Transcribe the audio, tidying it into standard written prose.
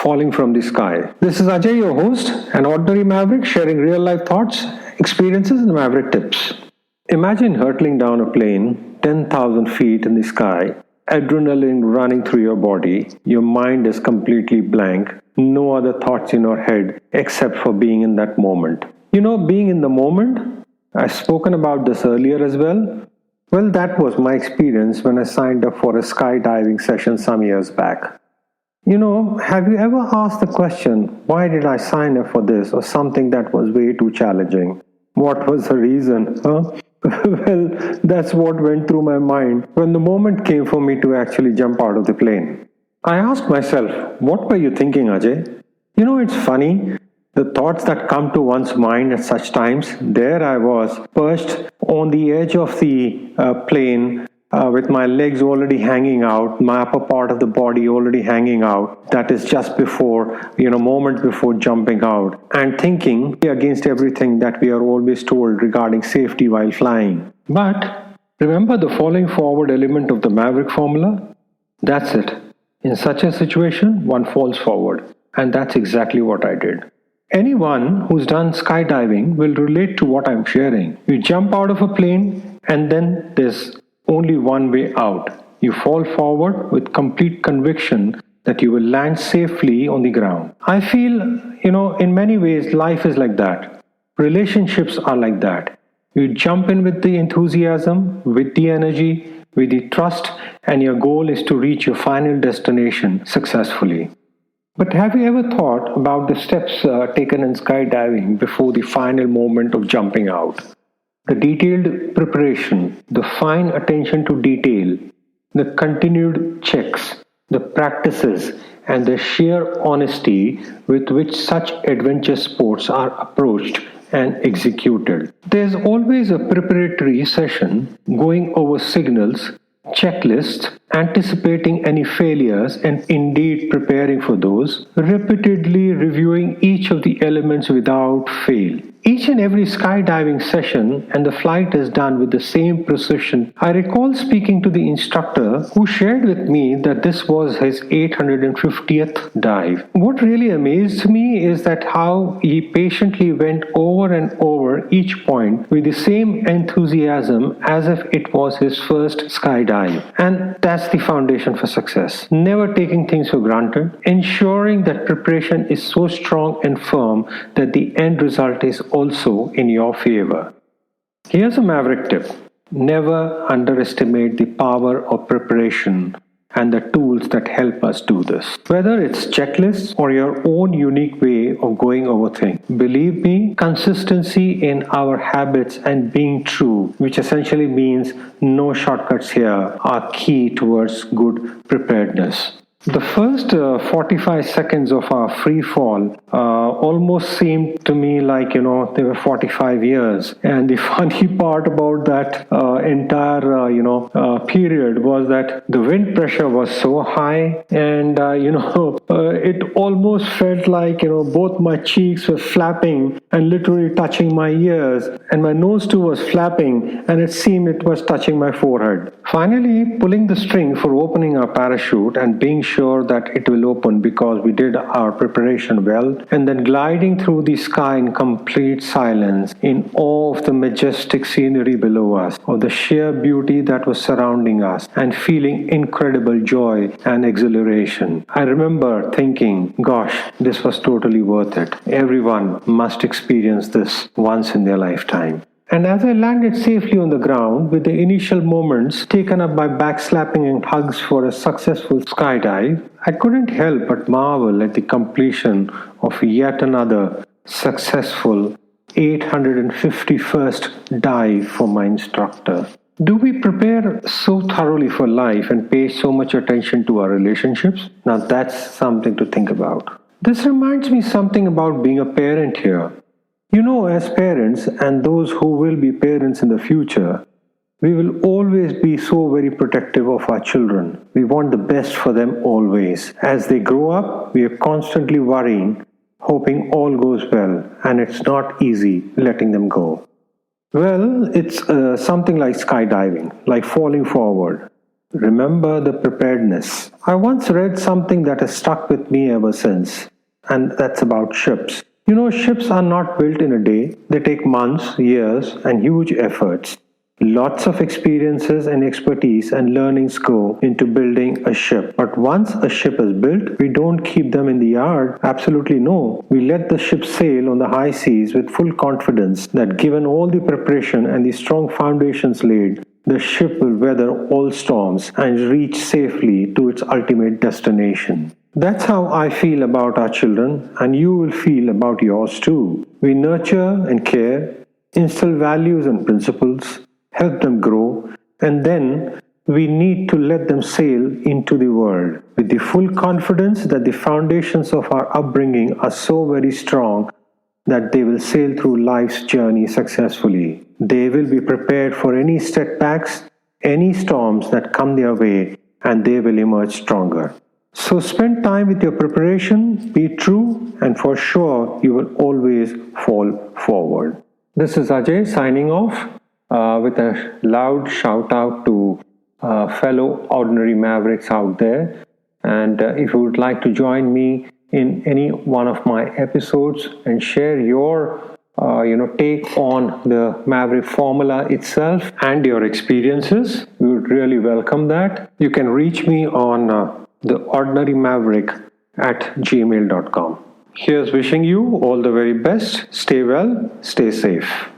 Falling from the Sky. This is Ajay, your host, an ordinary maverick sharing real life thoughts, experiences, and maverick tips. Imagine hurtling down a plane 10,000 feet in the sky, adrenaline running through your body, your mind is completely blank, no other thoughts in your head except for being in that moment. Being in the moment, I've spoken about this earlier as well. Well, that was my experience when I signed up for a skydiving session some years back. Have you ever asked the question, why did I sign up for this or something that was way too challenging? What was the reason? Well, that's what went through my mind when the moment came for me to actually jump out of the plane. I asked myself, what were you thinking, Ajay? It's funny. The thoughts that come to one's mind at such times, there I was, perched on the edge of the plane with my legs already hanging out, my upper part of the body already hanging out. That is just before, moment before jumping out, and thinking against everything that we are always told regarding safety while flying. But remember the falling forward element of the Maverick formula? That's it. In such a situation, one falls forward. And that's exactly what I did. Anyone who's done skydiving will relate to what I'm sharing. You jump out of a plane and then there's only one way out. You fall forward with complete conviction that you will land safely on the ground. I feel, in many ways, life is like that. Relationships are like that. You jump in with the enthusiasm, with the energy, with the trust, and your goal is to reach your final destination successfully. But have you ever thought about the steps taken in skydiving before the final moment of jumping out? The detailed preparation, the fine attention to detail, the continued checks, the practices, and the sheer honesty with which such adventure sports are approached and executed. There's always a preparatory session going over signals, checklists, anticipating any failures and indeed preparing for those, repeatedly reviewing each of the elements without fail. Each and every skydiving session and the flight is done with the same precision. I recall speaking to the instructor who shared with me that this was his 850th dive. What really amazed me is that how he patiently went over and over each point with the same enthusiasm as if it was his first skydive. And that's the foundation for success. Never taking things for granted, ensuring that preparation is so strong and firm that the end result is also in your favor. Here's a maverick tip. Never underestimate the power of preparation and the tools that help us do this. Whether it's checklists or your own unique way of going over things. Believe me, consistency in our habits and being true, which essentially means no shortcuts here, are key towards good preparedness. The first 45 seconds of our free fall almost seemed to me like, they were 45 years. And the funny part about that entire, period was that the wind pressure was so high and, it almost felt like, both my cheeks were flapping and literally touching my ears, and my nose too was flapping, and it seemed it was touching my forehead. Finally, pulling the string for opening our parachute and being sure that it will open because we did our preparation well, and then gliding through the sky in complete silence, in awe of the majestic scenery below us, of the sheer beauty that was surrounding us, and feeling incredible joy and exhilaration. I remember thinking, gosh, this was totally worth it. Everyone must experience this once in their lifetime. And as I landed safely on the ground, with the initial moments taken up by backslapping and hugs for a successful skydive, I couldn't help but marvel at the completion of yet another successful 851st dive for my instructor. Do we prepare so thoroughly for life and pay so much attention to our relationships? Now that's something to think about. This reminds me something about being a parent here. As parents and those who will be parents in the future, we will always be so very protective of our children. We want the best for them always. As they grow up, we are constantly worrying, hoping all goes well, and it's not easy letting them go. Well, it's something like skydiving, like falling forward. Remember the preparedness. I once read something that has stuck with me ever since, and that's about ships. You know, ships are not built in a day, they take months, years, and huge efforts. Lots of experiences and expertise and learnings go into building a ship. But once a ship is built, we don't keep them in the yard. Absolutely no. We let the ship sail on the high seas with full confidence that given all the preparation and the strong foundations laid, the ship will weather all storms and reach safely to its ultimate destination. That's how I feel about our children, and you will feel about yours too. We nurture and care, instill values and principles, help them grow, and then we need to let them sail into the world with the full confidence that the foundations of our upbringing are so very strong that they will sail through life's journey successfully. They will be prepared for any setbacks, any storms that come their way, and they will emerge stronger. So spend time with your preparation, be true, and for sure you will always fall forward. This is Ajay signing off with a loud shout out to fellow ordinary mavericks out there. And if you would like to join me in any one of my episodes and share your take on the Maverick formula itself and your experiences, we would really welcome that. You can reach me on theordinarymaverick@gmail.com. Here's wishing you all the very best. Stay well, stay safe.